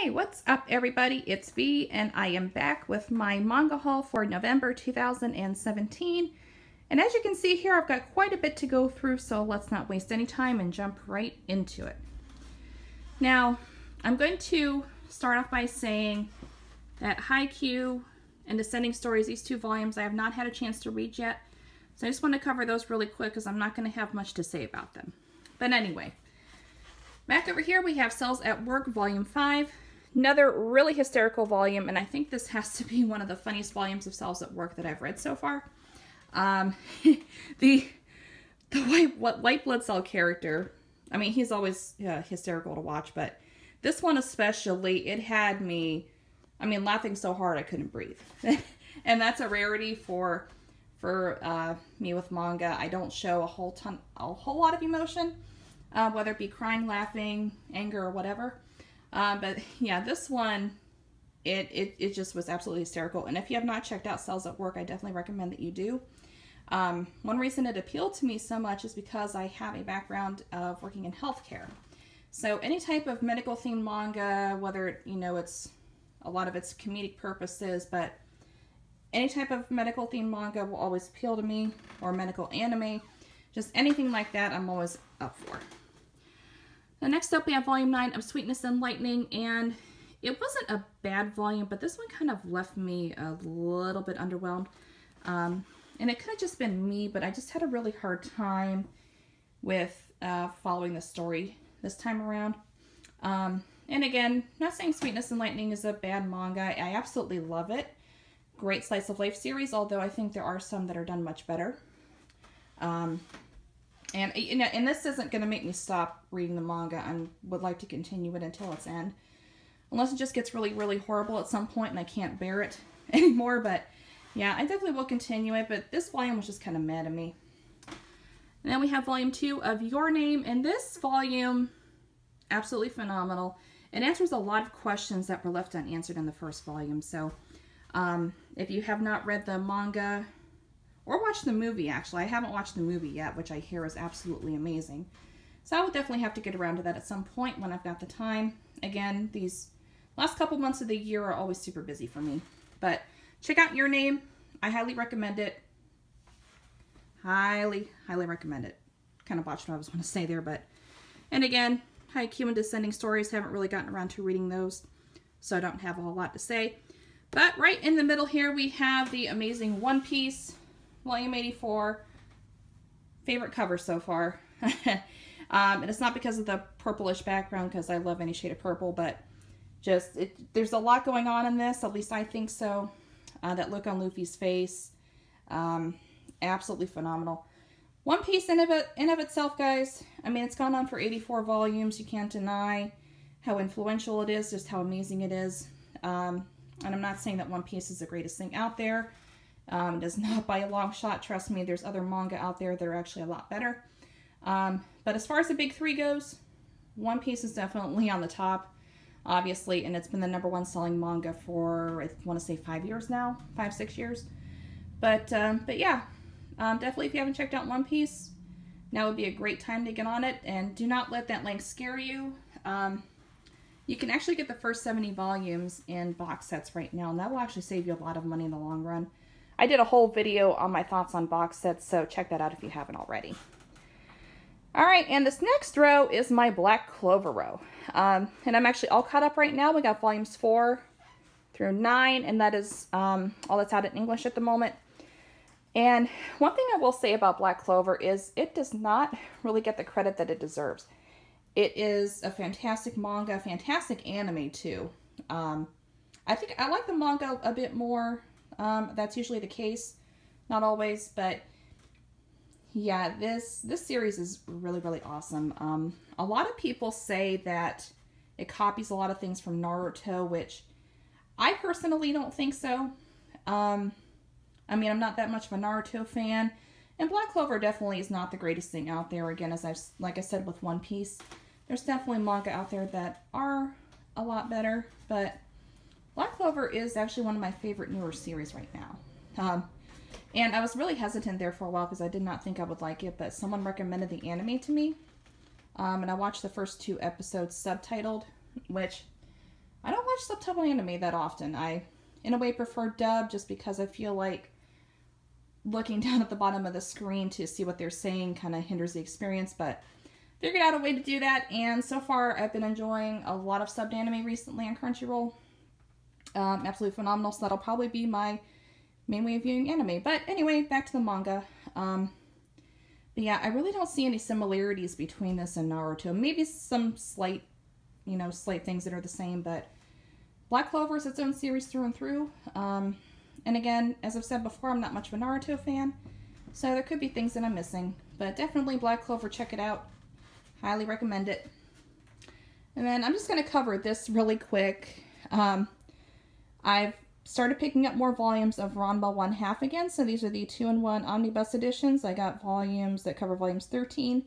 Hey, what's up everybody? It's V and I am back with my manga haul for November 2017. And as you can see here, I've got quite a bit to go through, so let's not waste any time and jump right into it. Now, I'm going to start off by saying that Haikyuu and Descending Stories, these two volumes, I have not had a chance to read yet. So I just want to cover those really quick because I'm not going to have much to say about them. But anyway, back over here we have Cells at Work Volume 5. Another really hysterical volume, and I think this has to be one of the funniest volumes of Cells at Work that I've read so far. The white blood cell character, I mean, he's always hysterical to watch, but this one especially, it had me, I mean, laughing so hard I couldn't breathe. And that's a rarity for me with manga. I don't show a whole lot of emotion, whether it be crying, laughing, anger, or whatever. But yeah, this one, it just was absolutely hysterical. And if you have not checked out Cells at Work, I definitely recommend that you do. One reason it appealed to me so much is because I have a background of working in healthcare. So any type of medical themed manga, whether, you know, it's a lot of it's comedic purposes, but any type of medical themed manga will always appeal to me, or medical anime, just anything like that I'm always up for. The next up we have Volume 9 of Sweetness and Lightning, and it wasn't a bad volume, but this one kind of left me a little bit underwhelmed. And it could have just been me, but I just had a really hard time with following the story this time around. And again, not saying Sweetness and Lightning is a bad manga. I absolutely love it. Great slice of life series, although I think there are some that are done much better. And you know, and this isn't going to make me stop reading the manga. I would like to continue it until its end. Unless it just gets really, really horrible at some point and I can't bear it anymore. But yeah, I definitely will continue it. But this volume was just kind of mad at me. And then we have Volume 2 of Your Name. And this volume, absolutely phenomenal. It answers a lot of questions that were left unanswered in the first volume. So if you have not read the manga, or watched the movie, actually. I haven't watched the movie yet, which I hear is absolutely amazing. So I will definitely have to get around to that at some point when I've got the time. Again, these last couple months of the year are always super busy for me. But check out Your Name. I highly recommend it. Highly, highly recommend it. Kind of botched what I was going to say there, but... And again, Haikyuu and Descending Stories, haven't really gotten around to reading those, so I don't have a whole lot to say. But right in the middle here, we have the amazing One Piece, Volume 84. Favorite cover so far. And it's not because of the purplish background, because I love any shade of purple, but just, there's a lot going on in this, at least I think so. That look on Luffy's face, absolutely phenomenal. One Piece in of itself, guys, I mean, it's gone on for 84 volumes. You can't deny how influential it is, just how amazing it is. And I'm not saying that One Piece is the greatest thing out there. It does not by a long shot. Trust me, there's other manga out there that are actually a lot better. But as far as the big three goes, One Piece is definitely on the top, obviously, and it's been the #1 selling manga for, I want to say 5 years now, 5-6 years. But yeah, definitely if you haven't checked out One Piece, now would be a great time to get on it, and do not let that length scare you. You can actually get the first 70 volumes in box sets right now, and that will actually save you a lot of money in the long run. I did a whole video on my thoughts on box sets, so check that out if you haven't already. Alright, and this next row is my Black Clover row. And I'm actually all caught up right now. We got volumes 4 through 9, and that is all that's out in English at the moment. And one thing I will say about Black Clover is it does not really get the credit that it deserves. It is a fantastic manga, fantastic anime too. I think I like the manga a bit more. That's usually the case, not always, but yeah, this series is really, really awesome. A lot of people say that it copies a lot of things from Naruto, which I personally don't think so. I mean, I'm not that much of a Naruto fan, and Black Clover definitely is not the greatest thing out there. Again, like I said with One Piece, there's definitely manga out there that are a lot better, but Black Clover is actually one of my favorite newer series right now. And I was really hesitant there for a while because I did not think I would like it, but someone recommended the anime to me. And I watched the first 2 episodes subtitled, which I watch subtitle anime that often. I, in a way, prefer dub just because I feel like looking down at the bottom of the screen to see what they're saying kind of hinders the experience, but figured out a way to do that, and so far I've been enjoying a lot of subbed anime recently on Crunchyroll. Absolutely phenomenal, so that'll probably be my main way of viewing anime. But anyway, back to the manga. But yeah, I really don't see any similarities between this and Naruto. Maybe some slight, slight things that are the same, but Black Clover is its own series through and through. And again, as I've said before, I'm not much of a Naruto fan, so there could be things that I'm missing. But definitely Black Clover, check it out. Highly recommend it. And then I'm just going to cover this really quick. I've started picking up more volumes of Ranma 1/2 again, so these are the 2-in-1 omnibus editions. I got volumes that cover volumes 13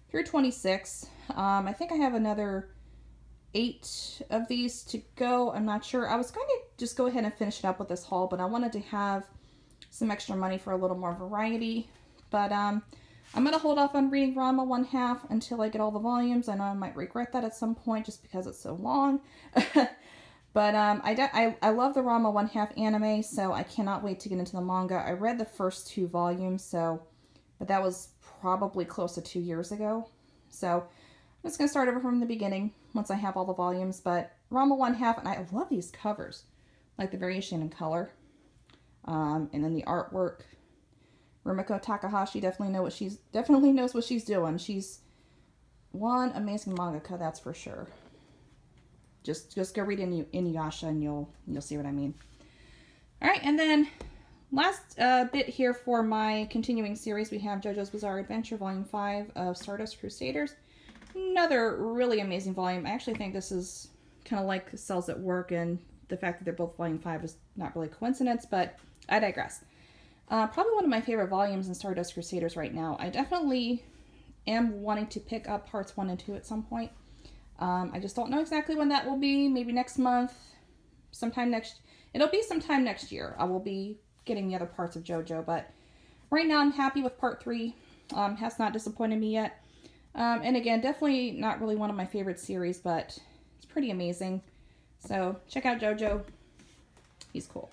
through 26. I think I have another 8 of these to go. I'm not sure. I was going to just go ahead and finish it up with this haul, but I wanted to have some extra money for a little more variety. But I'm going to hold off on reading Ranma 1/2 until I get all the volumes. I know I might regret that at some point just because it's so long. But I love the Ranma 1/2 anime, so I cannot wait to get into the manga. I read the first 2 volumes, but that was probably close to 2 years ago. So I'm just going to start over from the beginning once I have all the volumes. But Ranma 1/2, and I love these covers, like the variation in color. And then the artwork. Rumiko Takahashi definitely knows what she's doing. She's one amazing mangaka, that's for sure. Just go read Inuyasha and you'll see what I mean. All right, and then last bit here for my continuing series, we have JoJo's Bizarre Adventure Volume 5 of Stardust Crusaders. Another really amazing volume. I actually think this is kind of like Cells at Work, and the fact that they're both Volume 5 is not really a coincidence, but I digress. Probably one of my favorite volumes in Stardust Crusaders right now. I definitely am wanting to pick up parts 1 and 2 at some point. I just don't know exactly when that will be. Maybe next month, it'll be sometime next year. I will be getting the other parts of JoJo, but right now I'm happy with part 3. Has not disappointed me yet. And again, definitely not really one of my favorite series, but it's pretty amazing. So check out JoJo. He's cool.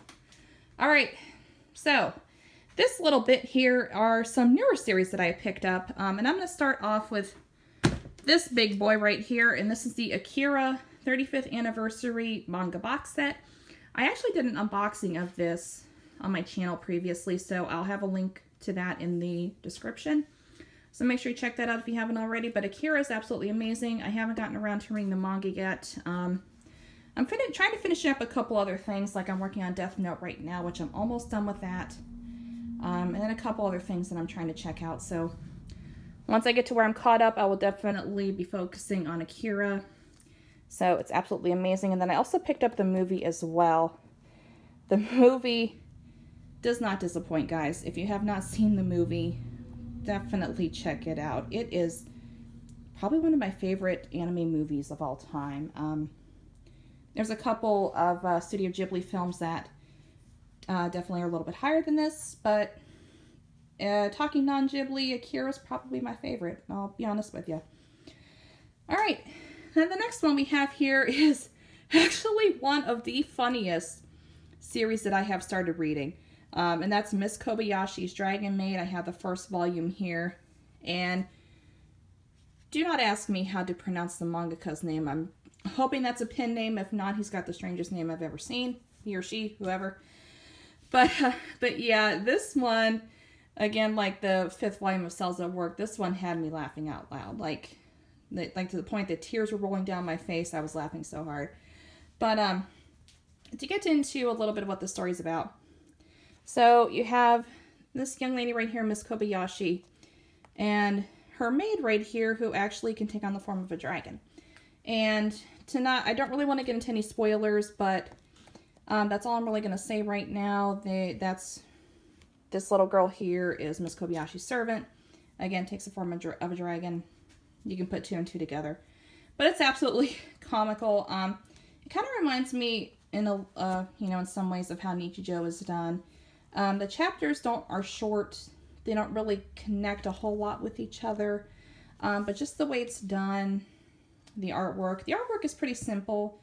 All right, so this little bit here are some newer series that I picked up, and I'm going to start off with this big boy right here, and this is the Akira 35th Anniversary Manga Box Set. I actually did an unboxing of this on my channel previously, so I'll have a link to that in the description. So make sure you check that out if you haven't already, but Akira is absolutely amazing. I haven't gotten around to reading the manga yet. I'm trying to finish up a couple other things, like I'm working on Death Note right now, which I'm almost done with that. And then a couple other things that I'm trying to check out. So once I get to where I'm caught up, I will definitely be focusing on Akira. So it's absolutely amazing. And then I also picked up the movie as well. The movie does not disappoint, guys. If you have not seen the movie, definitely check it out. It is probably one of my favorite anime movies of all time. There's a couple of Studio Ghibli films that definitely are a little bit higher than this, but talking non-Ghibli, Akira is probably my favorite. I'll be honest with you. All right, then the next one we have here is actually one of the funniest series that I have started reading, and that's Miss Kobayashi's Dragon Maid. I have the first volume here, and do not ask me how to pronounce the mangaka's name. I'm hoping that's a pen name. If not, he's got the strangest name I've ever seen. He or she, whoever. But yeah, this one, again, like the 5th volume of Cells at Work, this one had me laughing out loud. Like to the point that tears were rolling down my face. I was laughing so hard. But to get into a little bit of what the story's about. So you have this young lady right here, Miss Kobayashi, and her maid right here who actually can take on the form of a dragon. And I don't really want to get into any spoilers, but that's all I'm really going to say right now. This little girl here is Miss Kobayashi's servant. Again, takes the form of a dragon. You can put 2 and 2 together. But it's absolutely comical. It kind of reminds me in some ways of how Nichijou is done. The chapters are short. They don't really connect a whole lot with each other. But just the way it's done, the artwork is pretty simple.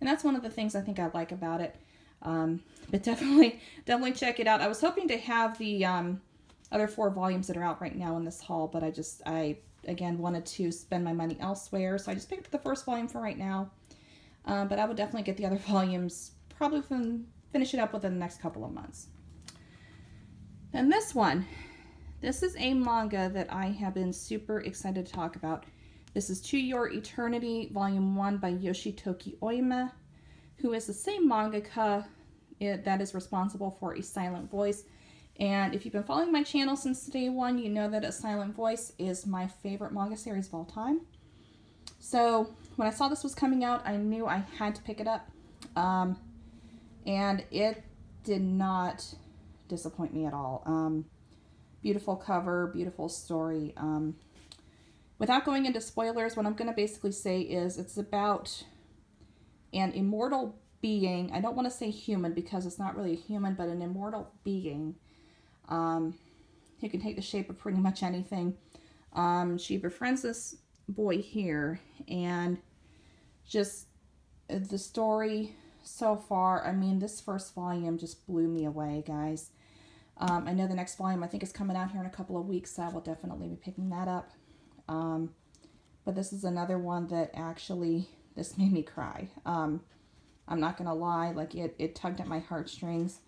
And that's one of the things I think I like about it. But definitely check it out. I was hoping to have the other 4 volumes that are out right now in this haul, but I again wanted to spend my money elsewhere, so I just picked up the first volume for right now. But I would definitely get the other volumes, probably finish it up within the next couple of months. And this is a manga that I have been super excited to talk about. This is To Your Eternity, Volume 1 by Yoshitoki Oima, who is the same mangaka that is responsible for A Silent Voice. And if you've been following my channel since day one, you know that A Silent Voice is my favorite manga series of all time. So when I saw this was coming out, I knew I had to pick it up. And it did not disappoint me at all. Beautiful cover, beautiful story. Without going into spoilers, what I'm going to basically say is it's about an immortal being. I don't want to say human because it's not really a human, but an immortal being who can take the shape of pretty much anything. She befriends this boy here, and just the story so far, I mean, this first volume just blew me away, guys. I know the next volume I think is coming out here in a couple of weeks, so I will definitely be picking that up. But this is another one that actually, this made me cry. I'm not gonna lie, like it tugged at my heartstrings.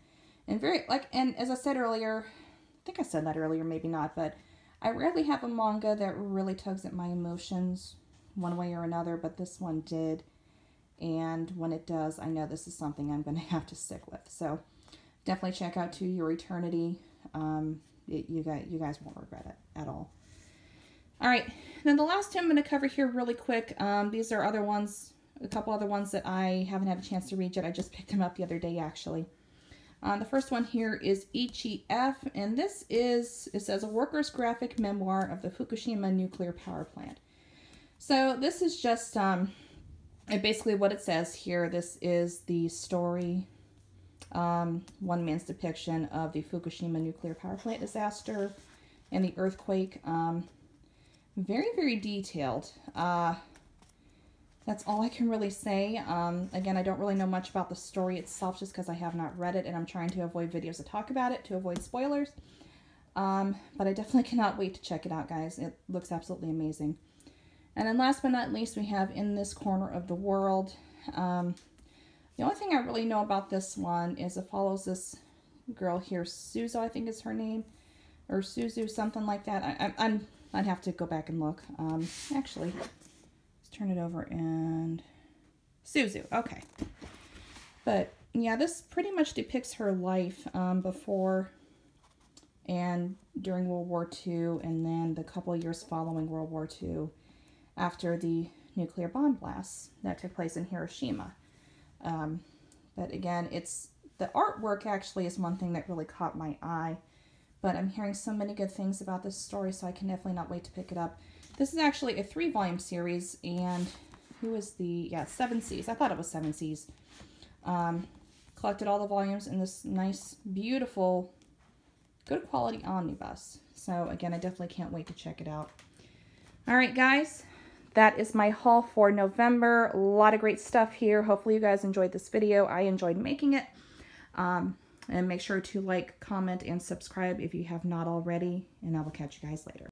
And and as I said earlier, I think I said that earlier, maybe not, but I rarely have a manga that really tugs at my emotions one way or another, but this one did. And when it does, I know this is something I'm gonna have to stick with. So definitely check out To Your Eternity. You guys won't regret it at all. All right, then the last two I'm going to cover here really quick. These are other ones, a couple other ones that I haven't had a chance to read yet. I just picked them up the other day, actually. The first one here is Ichi F, and this is, it says, a worker's graphic memoir of the Fukushima nuclear power plant. So this is just basically what it says here. This is the story, one man's depiction of the Fukushima nuclear power plant disaster and the earthquake. Very, very detailed. That's all I can really say. Again, I don't really know much about the story itself just because I have not read it, and I'm trying to avoid videos that talk about it to avoid spoilers. But I definitely cannot wait to check it out, guys. It looks absolutely amazing. And then last but not least, we have In This Corner of the World. The only thing I really know about this one is it follows this girl here, Suzu, I think is her name, or Suzu, something like that. I'd have to go back and look. Actually, let's turn it over and Suzu. Okay. But yeah, this pretty much depicts her life before and during World War II, and then the couple of years following World War II after the nuclear bomb blasts that took place in Hiroshima. But again, the artwork actually is one thing that really caught my eye. But I'm hearing so many good things about this story, so I can definitely not wait to pick it up. This is actually a 3-volume series, and who is the, yeah, 7 Seas. I thought it was 7 Seas. Collected all the volumes in this nice, beautiful, good quality omnibus. So again, I definitely can't wait to check it out. All right, guys, that is my haul for November. A lot of great stuff here. Hopefully you guys enjoyed this video. I enjoyed making it. And make sure to like, comment, and subscribe if you have not already, and I will catch you guys later.